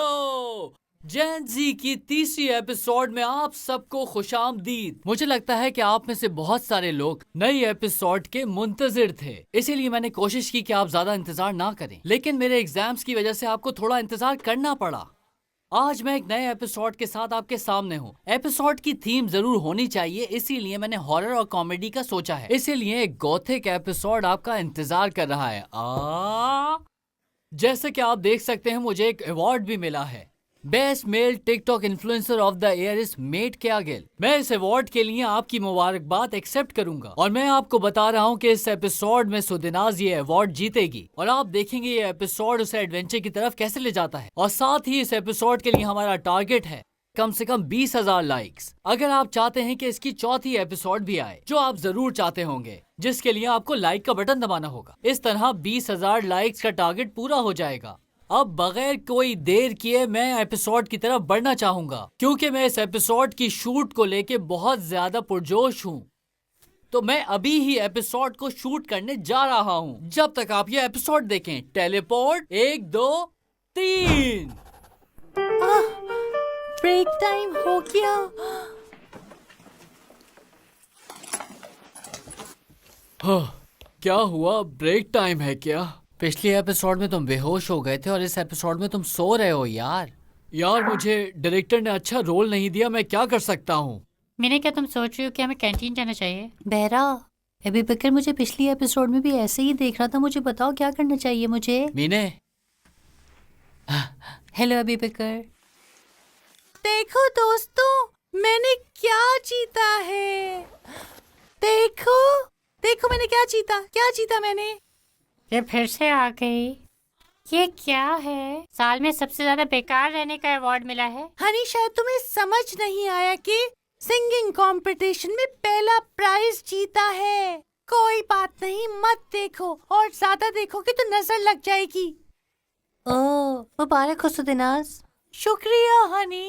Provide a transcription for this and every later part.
Hello जेन जी की तीसरी episode में आप सबको खुशामदीद। मुझे लगता है कि आप में से बहुत सारे लोग नई एपिसोड के मुंतजिर थे, इसीलिए मैंने कोशिश की कि आप ज्यादा इंतजार ना करें, लेकिन मेरे एग्जाम्स की वजह से आपको थोड़ा इंतजार करना पड़ा। आज मैं एक नए एपिसोड के साथ आपके सामने हूँ। एपिसोड की थीम जरूर होनी चाहिए, इसीलिए मैंने हॉरर और कॉमेडी का सोचा है। इसीलिए एक गॉथिक एपिसोड आपका इंतजार कर रहा है। जैसे कि आप देख सकते हैं, मुझे एक अवार्ड भी मिला है। Best male TikTok influencer of the year is मेट केआगिल। मैं इस अवार्ड के लिए आपकी मुबारकबाद एक्सेप्ट करूंगा और मैं आपको बता रहा हूं कि इस एपिसोड में सुदिनाज ये अवार्ड जीतेगी और आप देखेंगे ये एपिसोड उसे एडवेंचर की तरफ कैसे ले जाता है। और साथ ही इस एपिसोड के लिए हमारा टारगेट है कम से कम 20,000 लाइक्स। अगर आप चाहते हैं कि इसकी चौथी एपिसोड भी आए, जो आप जरूर चाहते होंगे, जिसके लिए आपको लाइक का बटन दबाना होगा, इस तरह 20,000 लाइक्स का टारगेट पूरा हो जाएगा। अब बगैर कोई देर किए मैं एपिसोड की तरफ बढ़ना चाहूंगा, क्योंकि मैं इस एपिसोड की शूट को लेके बहुत ज्यादा पुरजोश हूँ। तो मैं अभी ही एपिसोड को शूट करने जा रहा हूँ। जब तक आप ये एपिसोड देखें, टेलीपोर्ट 1 2 3। ब्रेक टाइम हो गया। क्या हुआ? ब्रेक टाइम है क्या? पिछले एपिसोड में तुम बेहोश हो गए थे और इस एपिसोड में तुम सो रहे हो यार। मुझे डायरेक्टर ने अच्छा रोल नहीं दिया, मैं क्या कर सकता हूँ। मैंने क्या तुम सोच रही हो कि हमें कैंटीन जाना चाहिए? बहरा, अभी बकर मुझे पिछली एपिसोड में भी ऐसे ही देख रहा था। मुझे बताओ क्या करना चाहिए मुझे। मीने। हेलो अभी बकर। देखो दोस्तों, मैंने क्या जीता है। देखो देखो मैंने क्या जीता मैंने। ये फिर से आ गई। ये क्या है? साल में सबसे ज्यादा बेकार रहने का अवार्ड मिला है। हनी, शायद तुम्हें समझ नहीं आया कि सिंगिंग कंपटीशन में पहला प्राइज जीता है। कोई बात नहीं, मत देखो, और ज्यादा देखोगे तो नजर लग जाएगी। ओह, मुबारक हो सुदिनाज। शुक्रिया हनी।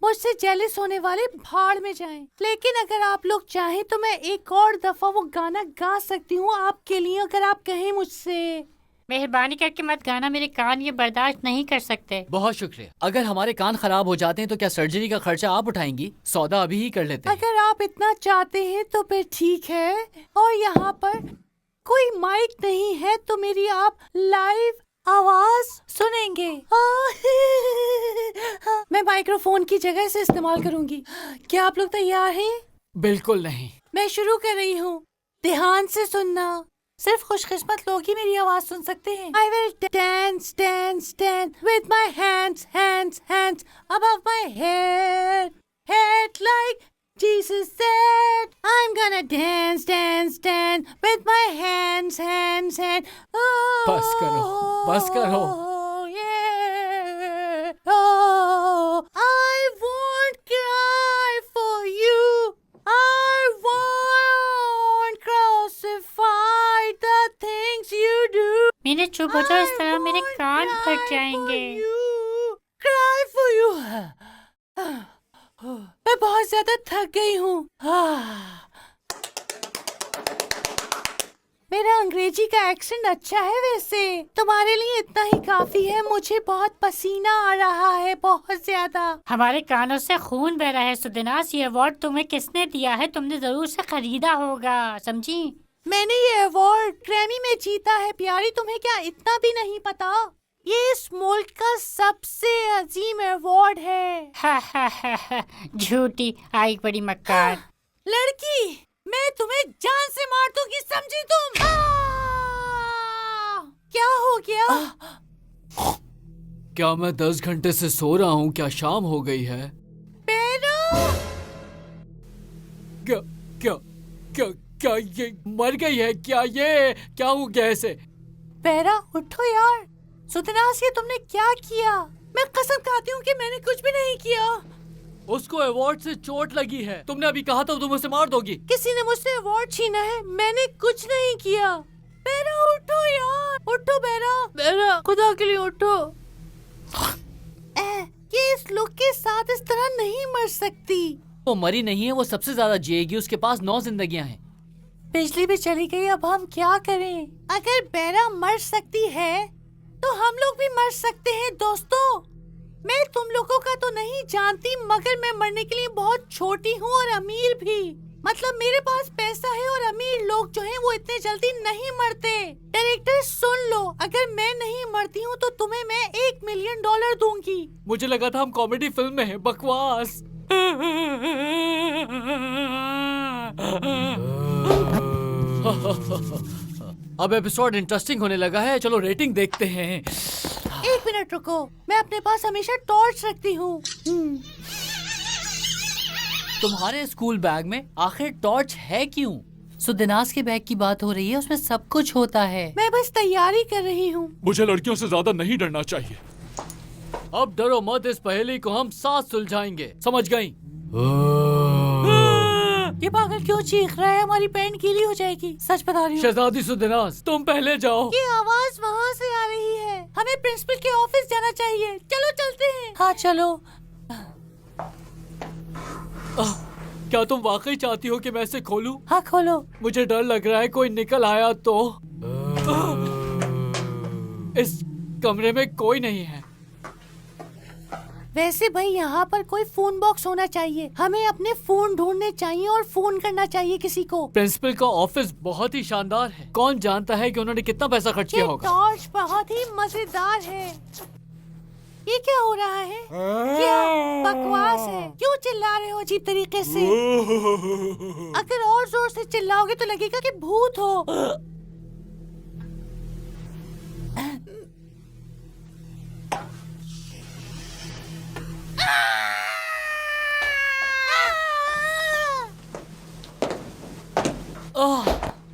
मुझसे जेलिस होने वाले भाड़ में जाएं। लेकिन अगर आप लोग चाहें तो मैं एक और दफा वो गाना गा सकती हूँ आपके लिए, अगर आप कहें मुझसे। मेहरबानी करके मत गाना, मेरे कान ये बर्दाश्त नहीं कर सकते। बहुत शुक्रिया। अगर हमारे कान खराब हो जाते हैं तो क्या सर्जरी का खर्चा आप उठाएंगी? सौदा अभी ही कर लेते हैं। अगर आप इतना चाहते हैं तो फिर ठीक है। और यहाँ पर कोई माइक नहीं है तो मेरी आप लाइव आवाज सुनेंगे। मैं माइक्रोफोन की जगह से इस्तेमाल करूंगी। क्या आप लोग तैयार हैं? बिल्कुल नहीं। मैं शुरू कर रही हूँ, ध्यान से सुनना। सिर्फ खुशकिस्मत लोग ही मेरी आवाज सुन सकते हैं। I will dance, dance, dance with my hands, hands, hands above my head, head like Jesus said. I'm gonna dance, dance, dance with my hands, hands, hands. Oh, बस करो, बस करो। Yeah. Oh, I won't cry for you. I won't crucify the things you do. मैंने चुप हो जाओ, इस तरह मेरे कान फट जाएंगे। Cry for you. मैं बहुत ज्यादा थक गई हूँ। मेरा अंग्रेजी का एक्सेंट अच्छा है वैसे। तुम्हारे लिए इतना ही काफी है। मुझे बहुत पसीना आ रहा है, बहुत ज्यादा। हमारे कानों से खून बह रहा है। सुदिनास, ये अवार्ड तुम्हें किसने दिया है? तुमने जरूर से खरीदा होगा, समझी? मैंने ये अवार्ड ग्रैमी में जीता है प्यारी। तुम्हें क्या इतना भी नहीं पता? ये इस मुल्क का सबसे अजीम अवार्ड है। झूठी आई बड़ी मक्कार। लड़की, मैं तुम्हें जान से मार दूंगी, समझी तुम? क्या हो गया? क्या मैं 10 घंटे से सो रहा हूँ? क्या शाम हो गई है? क्या क्या क्या क्या ये मर गई है क्या? ये क्या हो गया ऐसे? बेरा, उठो यार। सुदिनास, ये तुमने क्या किया? मैं कसम खाती हूँ कि मैंने कुछ भी नहीं किया। उसको अवार्ड से चोट लगी है। तुमने अभी कहा था तुम उसे मार दोगी। किसी ने मुझसे अवार्ड छीना है, मैंने कुछ नहीं किया। बेरा उठो यार, उठो बेरा। बेरा, खुदा के लिए उठो। ये इस लोग के साथ इस तरह नहीं मर सकती। वो मरी नहीं है, वो सबसे ज्यादा जिएगी। उसके पास 9 जिंदगियां हैं। बिजली भी चली गई, अब हम क्या करें? अगर बेरा मर सकती है तो हम लोग भी मर सकते हैं दोस्तों। मैं का तो नहीं जानती, मगर मैं मरने के लिए बहुत छोटी हूँ और अमीर भी। मतलब मेरे पास पैसा है और अमीर लोग जो हैं वो इतने जल्दी नहीं मरते। डायरेक्टर सुन लो, अगर मैं नहीं मरती हूँ तो तुम्हें मैं $1 मिलियन दूंगी। मुझे लगा था हम कॉमेडी फिल्म में हैं, बकवास। अब एपिसोड इंटरेस्टिंग होने लगा है, चलो रेटिंग देखते हैं। 1 मिनट रुको, मैं अपने पास हमेशा टॉर्च रखती हूँ। तुम्हारे स्कूल बैग में आखिर टॉर्च है क्यों? सुदिनास के बैग की बात हो रही है, उसमें सब कुछ होता है। मैं बस तैयारी कर रही हूँ। मुझे लड़कियों से ज्यादा नहीं डरना चाहिए। अब डरो मत, इस पहेली को हम साथ सुलझाएंगे, समझ गई? ये पागल क्यों चीख रहा है? हमारी पैंट गीली हो जाएगी, सच बता रही हूँ। शहजादी सुदिनास, तुम पहले जाओ। ये आवाज वहाँ से आ रही है, हमें प्रिंसिपल के ऑफिस जाना चाहिए। चलो चलते हैं। हाँ चलो। क्या तुम वाकई चाहती हो कि मैं इसे खोलूं? हाँ खोलो। मुझे डर लग रहा है कोई निकल आया तो। इस कमरे में कोई नहीं है। वैसे भाई यहाँ पर कोई फोन बॉक्स होना चाहिए, हमें अपने फोन ढूंढने चाहिए और फोन करना चाहिए किसी को। प्रिंसिपल का ऑफिस बहुत ही शानदार है, कौन जानता है कि उन्होंने कितना पैसा खर्च किया ये होगा। टॉर्च बहुत ही मजेदार है। ये क्या हो रहा है? क्या बकवास है? क्यों चिल्ला रहे हो अजीब तरीके से? अगर और जोर से चिल्लाओगे तो लगेगा कि भूत हो।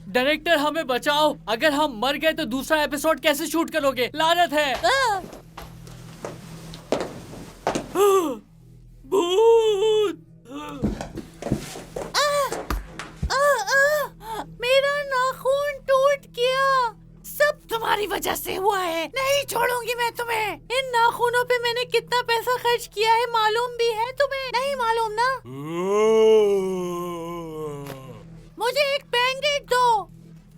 डायरेक्टर हमें बचाओ, अगर हम मर गए तो दूसरा एपिसोड कैसे शूट करोगे? लानत है। भूत! मेरा नाखून टूट गया। सब तुम्हारी वजह से हुआ है। नहीं छोड़ूंगी मैं तुम्हें। इन नाखूनों पे मैंने कितना पैसा खर्च किया है मालूम भी है तुम्हें? नहीं मालूम ना? मुझे एक बैंडेड दो।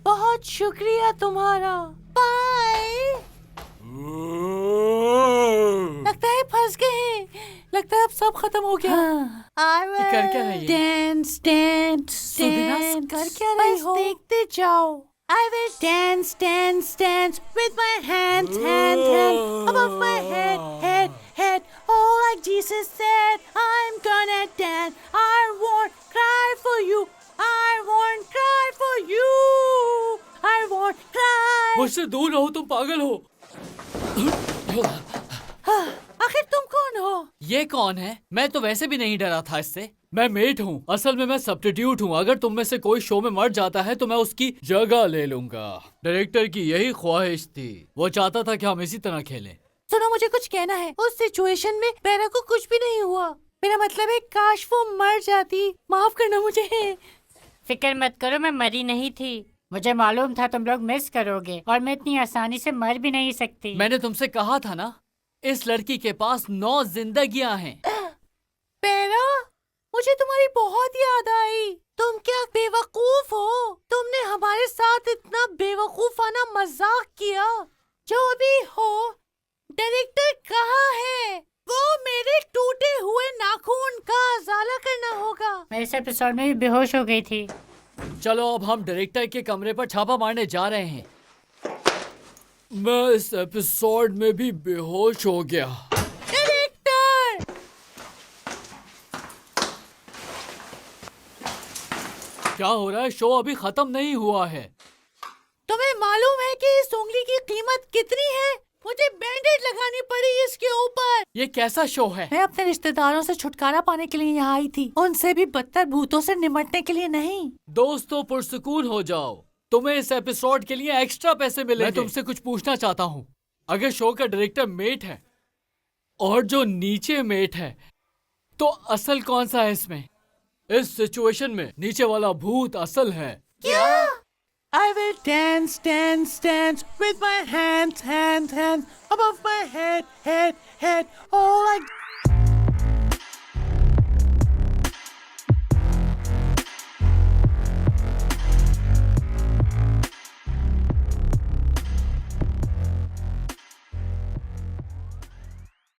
बहुत शुक्रिया तुम्हारा। बाय। लगता है फंस गए। लगता है अब सब खत्म हो गया। ये कर क्या रही है? Dance, dance, सुदिनास, dance. कर क्या रही बस हो? देखते जाओ। I will dance, dance, dance with my hands, above my head. Oh, like Jesus said, I'm gonna dance. I won't cry for you. I won't cry for you. I won't cry. मुझसे दूर रहो, तुम पागल हो। आखिर तुम कौन हो? ये कौन है? मैं तो वैसे भी नहीं डरा था इससे। मैं मेट हूँ, असल में मैं सब्स्टिट्यूट हूँ। अगर तुम में से कोई शो में मर जाता है तो मैं उसकी जगह ले लूंगा। डायरेक्टर की यही ख्वाहिश थी, वो चाहता था कि हम इसी तरह खेलें। सुनो, मुझे कुछ कहना है। उस सिचुएशन में बेरा को कुछ भी नहीं हुआ। मेरा मतलब है काश वो मर जाती। माफ करना मुझे। फिक्र मत करो, मैं मरी नहीं थी। मुझे मालूम था तुम लोग मिस करोगे और मैं इतनी आसानी से मर भी नहीं सकती। मैंने तुमसे कहा था ना, इस लड़की के पास 9 जिंदगियां हैं। बेरा, मुझे तुम्हारी बहुत याद आई। तुम क्या बेवकूफ हो? तुमने हमारे साथ इतना बेवकूफाना मजाक किया। जो भी हो, डायरेक्टर कहाँ है? वो मेरे टूटे हुए नाखून का अजाला करना होगा। मैं इस एपिसोड में भी बेहोश हो गई थी। चलो अब हम डायरेक्टर के कमरे पर छापा मारने जा रहे हैं। मैं इस एपिसोड में भी बेहोश हो गया। डायरेक्टर! क्या हो रहा है? शो अभी खत्म नहीं हुआ है। तुम्हें मालूम है कि इस उंगली की कीमत कितनी है? मुझे बैंडेड लगानी पड़ी इसके ऊपर। ये कैसा शो है? मैं अपने रिश्तेदारों से छुटकारा पाने के लिए यहाँ आई थी, उनसे भी बदतर भूतों से निपटने के लिए नहीं। दोस्तों पुरसुकून हो जाओ, तुम्हें इस एपिसोड के लिए एक्स्ट्रा पैसे मिलेंगे। मैं तुमसे कुछ पूछना चाहता हूँ, अगर शो का डायरेक्टर मेट है और जो नीचे मेट है, तो असल कौन सा है इसमें? इस सिचुएशन में नीचे वाला भूत असल है। क्या? I will dance, dance, dance with my hands above my head. Oh, like